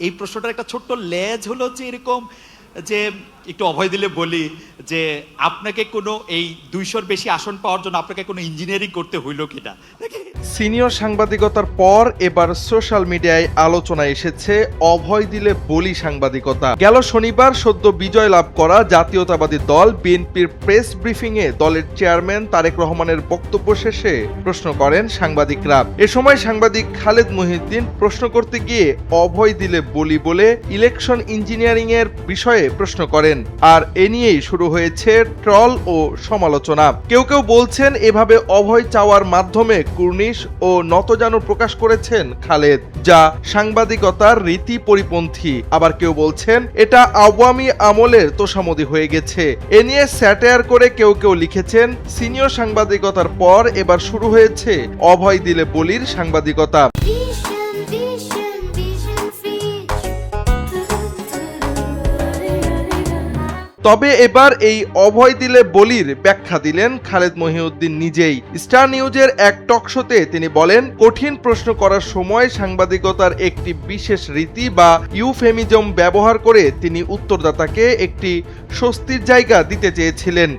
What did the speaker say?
এই প্রশ্নটার একটা ছোট্ট লেজ হলো যে এরকম যে একটু অভয় দিলে বলি যে আপনাকে কোনো এই 200-র বেশি আসন পাওয়ার জন্য আপনাকে কোনো ইঞ্জিনিয়ারিং করতে হইল কিনা। সিনিয়র সাংবাদিকতার পর এবার সোশ্যাল মিডিয়ায় আলোচনায় এসেছে অভয় দিলে বলি সাংবাদিকতা। গেল শনিবার সদ্য বিজয় লাভ করা জাতীয়তাবাদী দল বিএনপির প্রেস ব্রিফিংয়ে দলের চেয়ারম্যান তারেক রহমানের বক্তব্য শেষে প্রশ্ন করেন সাংবাদিকরা। এ সময় সাংবাদিক খালেদ মহিউদ্দিন প্রশ্ন করতে গিয়ে অভয় দিলে বলি বলে ইলেকশন ইঞ্জিনিয়ারিং এর বিষয়ে প্রশ্ন করেন। আর এ নিয়েই শুরু হয়েছে ট্রল ও সমালোচনা। কেউ কেউ বলছেন এভাবে অভয় চাওয়ার মাধ্যমে কুর্নিশ ও নতজানু প্রকাশ করেছেন খালেদ, যা সাংবাদিকতার রীতি পরিপন্থী। আবার কেউ বলছেন এটা আওয়ামী আমলের তোষামোদী হয়ে গেছে। এ নিয়ে স্যাটায়ার করে কেউ কেউ লিখেছেন সিনিয়র সাংবাদিকতার পর এবার শুরু হয়েছে অভয় দিলে বলির সাংবাদিকতা। তবে এবার এই অভয় দিলে বলির ব্যাখ্যা দিলেন খালেদ মহিউদ্দিন নিজেই। স্টার নিউজের এক টকশোতে তিনি বলেন, কঠিন প্রশ্ন করার সময় সাংবাদিকতার একটি বিশেষ রীতি বা ইউফেমিজম ব্যবহার করে তিনি উত্তরদাতাকে একটি স্বস্তির জায়গা দিতে চেয়েছিলেন।